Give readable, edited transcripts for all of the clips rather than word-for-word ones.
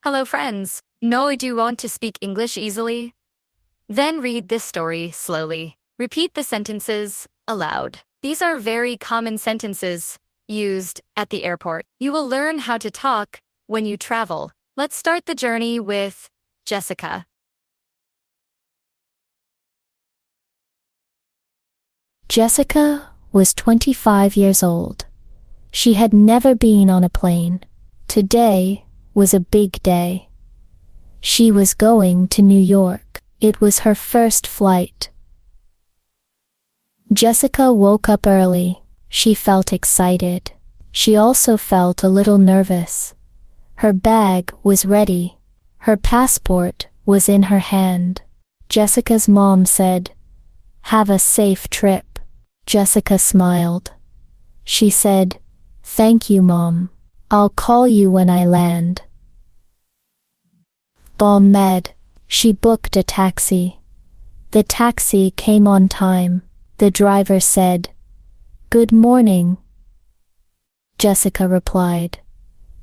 Hello friends. No, do you want to speak English easily? Then read this story slowly. Repeat the sentences aloud. These are very common sentences used at the airport. You will learn how to talk when you travel. Let's start the journey with Jessica. Jessica was 25 years old. She had never been on a plane. Today was a big day. She was going to New York. It was her first flight. Jessica woke up early. She felt excited. She also felt a little nervous. Her bag was ready. Her passport was in her hand. Jessica's mom said, "Have a safe trip." Jessica smiled. She said, "Thank you, Mom. I'll call you when I land." Med. She booked a taxi. The taxi came on time. The driver said, "Good morning." Jessica replied,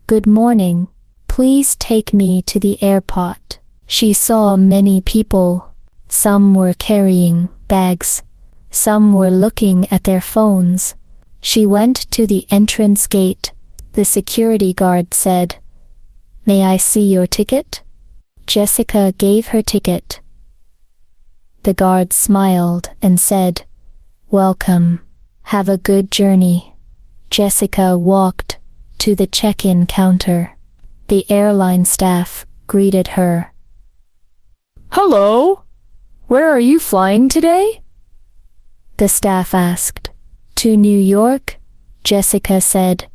"Good morning. Please take me to the airport." She saw many people. Some were carrying bags. Some were looking at their phones. She went to the entrance gate. The security guard said, "May I see your ticket?" Jessica gave her ticket. The guard smiled and said, "Welcome. Have a good journey." Jessica walked to the check-in counter. The airline staff greeted her. "Hello. Where are you flying today?" The staff asked. "To New York," Jessica said.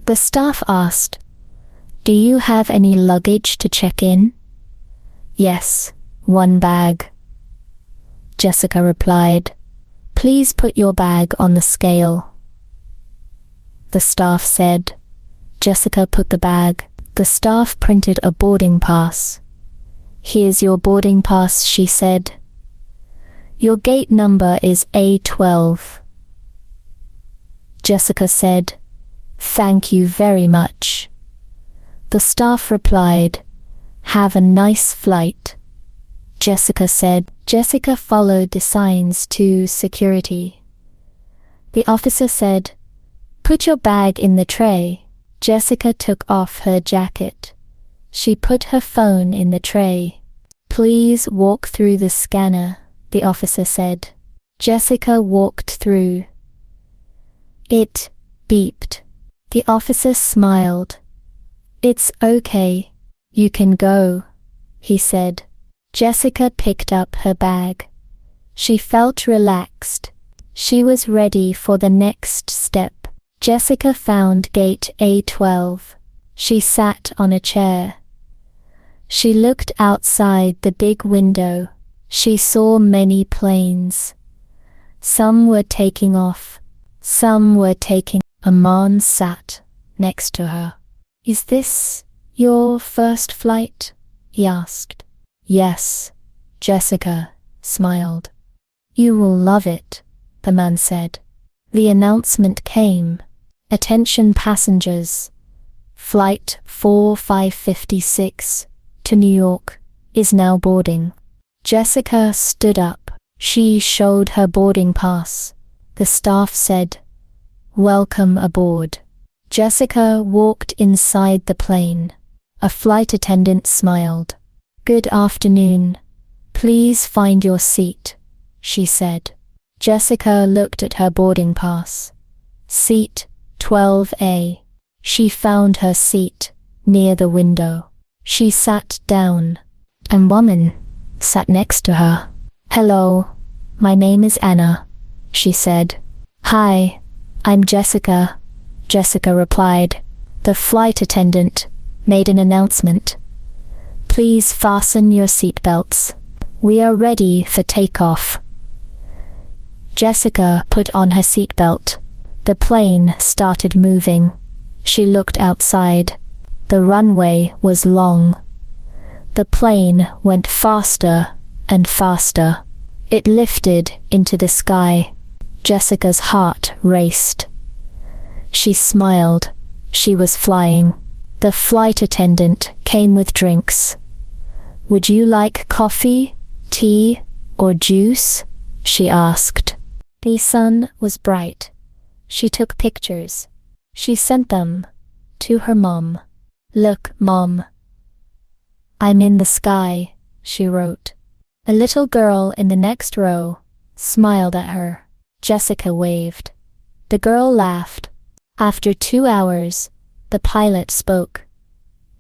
The staff asked, "Do you have any luggage to check in?" "Yes, one bag." Jessica replied, "Please put your bag on the scale." The staff said. Jessica put the bag. The staff printed a boarding pass. "Here's your boarding pass," she said. "Your gate number is A12. Jessica said, "Thank you very much." The staff replied, "Have a nice flight." Jessica said. Jessica followed the signs to security. The officer said, "Put your bag in the tray." Jessica took off her jacket. She put her phone in the tray. "Please walk through the scanner," the officer said. Jessica walked through. It beeped. The officer smiled. "It's okay. You can go," he said. Jessica picked up her bag. She felt relaxed. She was ready for the next step. Jessica found gate A12. She sat on a chair. She looked outside the big window. She saw many planes. Some were taking off. Some were taking. A man sat next to her. "Is this your first flight?" he asked. "Yes," Jessica smiled. "You will love it," the man said. The announcement came. "Attention passengers. Flight 4556 to New York is now boarding." Jessica stood up. She showed her boarding pass. The staff said, "Welcome aboard." Jessica walked inside the plane. A flight attendant smiled. "Good afternoon. Please find your seat," she said. Jessica looked at her boarding pass. Seat 12A. She found her seat near the window. She sat down. A woman sat next to her. "Hello, my name is Anna," she said. "Hi, I'm Jessica," Jessica replied. The flight attendant made an announcement. "Please fasten your seatbelts. We are ready for takeoff." Jessica put on her seatbelt. The plane started moving. She looked outside. The runway was long. The plane went faster and faster. It lifted into the sky. Jessica's heart raced. She smiled. She was flying. The flight attendant came with drinks. Would you like coffee, tea, or juice? She asked. The sun was bright. She took pictures. She sent them to her mom. Look, Mom. I'm in the sky, she wrote. A little girl in the next row smiled at her. Jessica waved. The girl laughed. After 2 hours, the pilot spoke.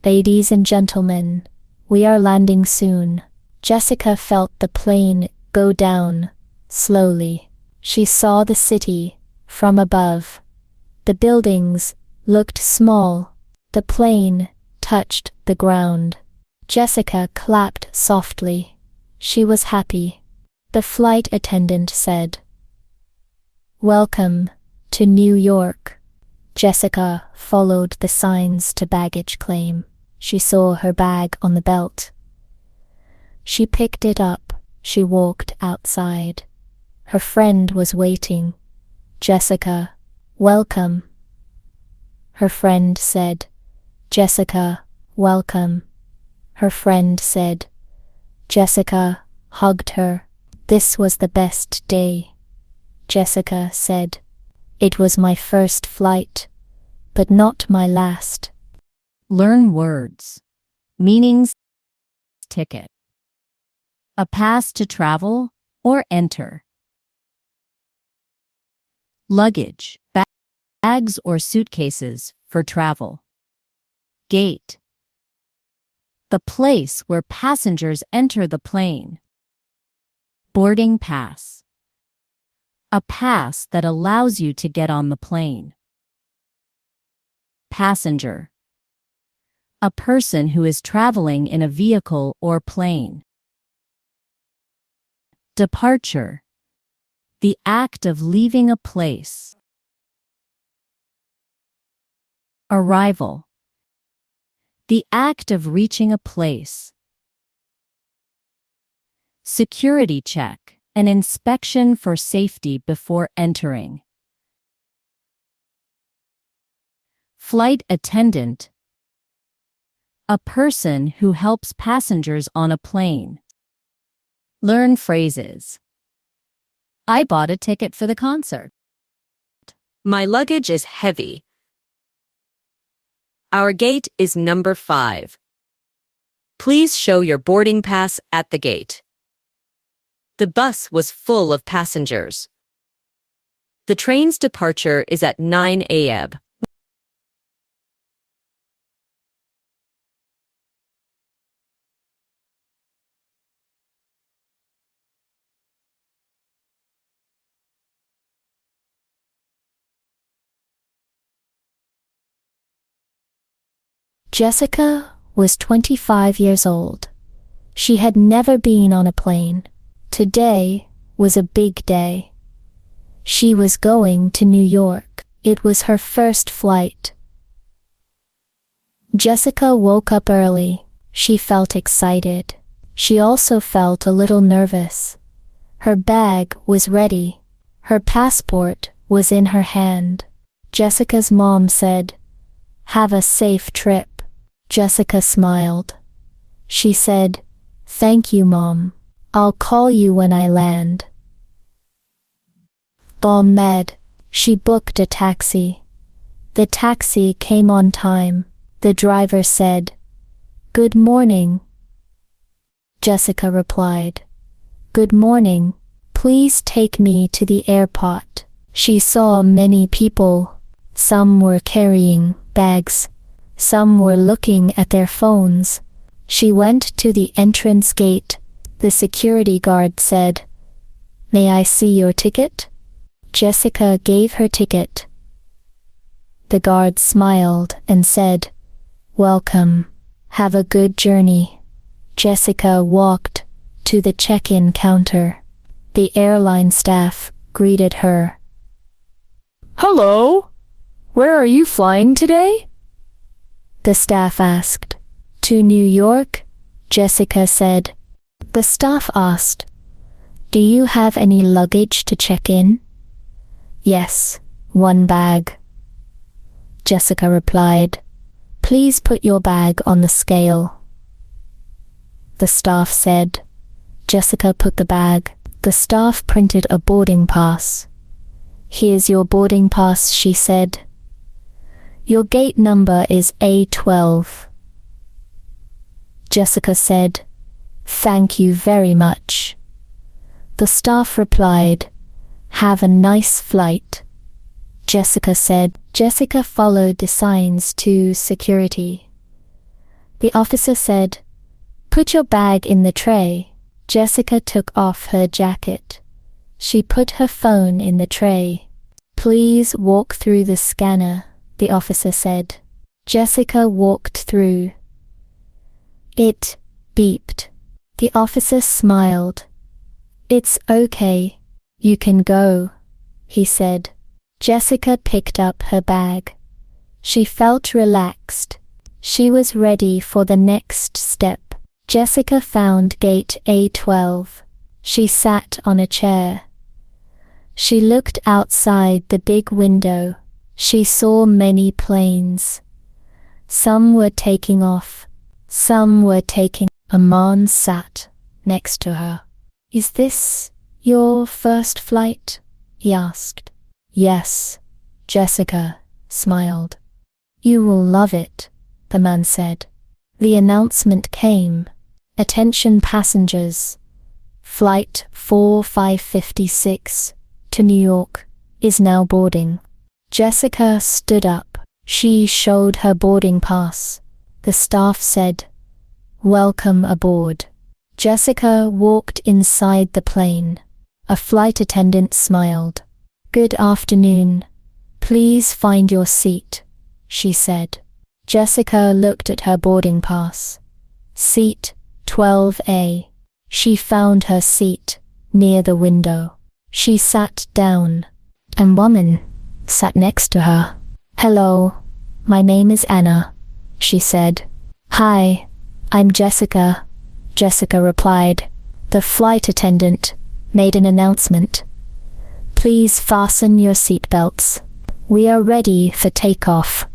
Ladies and gentlemen, we are landing soon. Jessica felt the plane go down slowly. She saw the city from above. The buildings looked small. The plane touched the ground. Jessica clapped softly. She was happy. The flight attendant said, "Welcome to New York." Jessica followed the signs to baggage claim. She saw her bag on the belt. She picked it up. She walked outside. Her friend was waiting. "Jessica, welcome." Her friend said, "Jessica, welcome." Her friend said. Jessica hugged her. This was the best day. Jessica said, "It was my first flight, but not my last." Learn words. Meanings. Ticket. A pass to travel or enter. Luggage. Bags or suitcases for travel. Gate. The place where passengers enter the plane. Boarding pass. A pass that allows you to get on the plane. Passenger. A person who is traveling in a vehicle or plane. Departure. The act of leaving a place. Arrival. The act of reaching a place. Security check, an inspection for safety before entering. Flight attendant. A person who helps passengers on a plane. Learn phrases. I bought a ticket for the concert. My luggage is heavy. Our gate is number 5. Please show your boarding pass at the gate. The bus was full of passengers. The train's departure is at 9 a.m. Jessica was 25 years old. She had never been on a plane. Today was a big day. She was going to New York. It was her first flight. Jessica woke up early. She felt excited. She also felt a little nervous. Her bag was ready. Her passport was in her hand. Jessica's mom said, "Have a safe trip." Jessica smiled. She said, "Thank you, Mom. I'll call you when I land." Med. She booked a taxi. The taxi came on time. The driver said, "Good morning." Jessica replied, "Good morning. Please take me to the airport." She saw many people. Some were carrying bags. Some were looking at their phones. She went to the entrance gate. The security guard said, "May I see your ticket?" Jessica gave her ticket. The guard smiled and said, "Welcome. Have a good journey." Jessica walked to the check-in counter. The airline staff greeted her. Hello? Where are you flying today? The staff asked. "To New York," Jessica said. The staff asked, "Do you have any luggage to check in?" "Yes, one bag." Jessica replied, Please put your bag on the scale, the staff said. Jessica put the bag. The staff printed a boarding pass. Here's your boarding pass, she said. Your gate number is A12. Jessica said, Thank you very much. The staff replied, Have a nice flight. Jessica said. Jessica followed the signs to security. The officer said, Put your bag in the tray. Jessica took off her jacket. She put her phone in the tray. Please walk through the scanner, the officer said. Jessica walked through. It beeped. The officer smiled. It's okay. You can go, he said. Jessica picked up her bag. She felt relaxed. She was ready for the next step. Jessica found gate A12. She sat on a chair. She looked outside the big window. She saw many planes. Some were taking off. Some were taking. A man sat next to her. Is this your first flight? He asked. Yes, Jessica smiled. You will love it, the man said. The announcement came. Attention passengers. Flight 4556 to New York is now boarding. Jessica stood up. She showed her boarding pass. The staff said, Welcome aboard. Jessica walked inside the plane. A flight attendant smiled. Good afternoon. Please find your seat, she said. Jessica looked at her boarding pass. Seat 12A. She found her seat near the window. She sat down. A woman sat next to her. Hello, my name is Anna, she said. Hi, I'm Jessica, Jessica replied. The flight attendant made an announcement. Please fasten your seatbelts. We are ready for takeoff.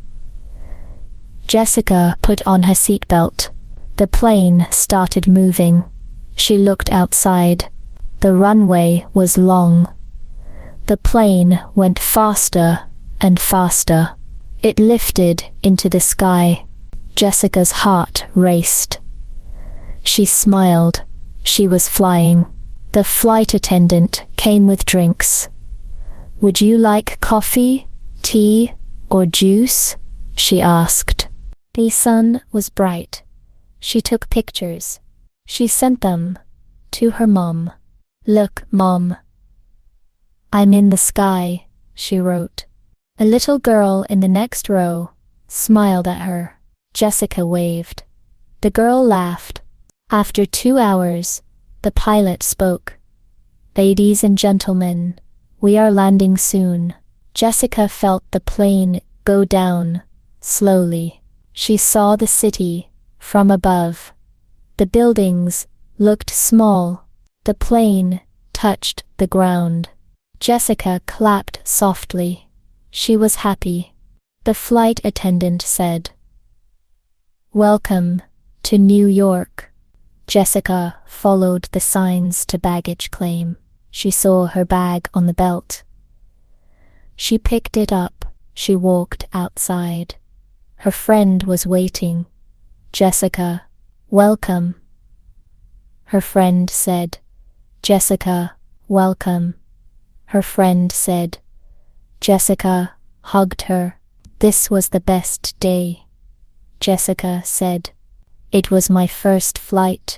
Jessica put on her seatbelt. The plane started moving. She looked outside. The runway was long. The plane went faster and faster. It lifted into the sky. Jessica's heart raced. She smiled. She was flying. The flight attendant came with drinks. Would you like coffee, tea, or juice? She asked. The sun was bright. She took pictures. She sent them to her mom. Look, Mom. I'm in the sky, she wrote. A little girl in the next row smiled at her. Jessica waved. The girl laughed. After 2 hours, the pilot spoke. Ladies and gentlemen, we are landing soon. Jessica felt the plane go down slowly. She saw the city from above. The buildings looked small. The plane touched the ground. Jessica clapped softly. She was happy. The flight attendant said, Welcome to New York. Jessica followed the signs to baggage claim. She saw her bag on the belt. She picked it up. She walked outside. Her friend was waiting. Jessica, welcome. Her friend said, Jessica, welcome. Her friend said. Jessica hugged her. This was the best day. Jessica said, It was my first flight.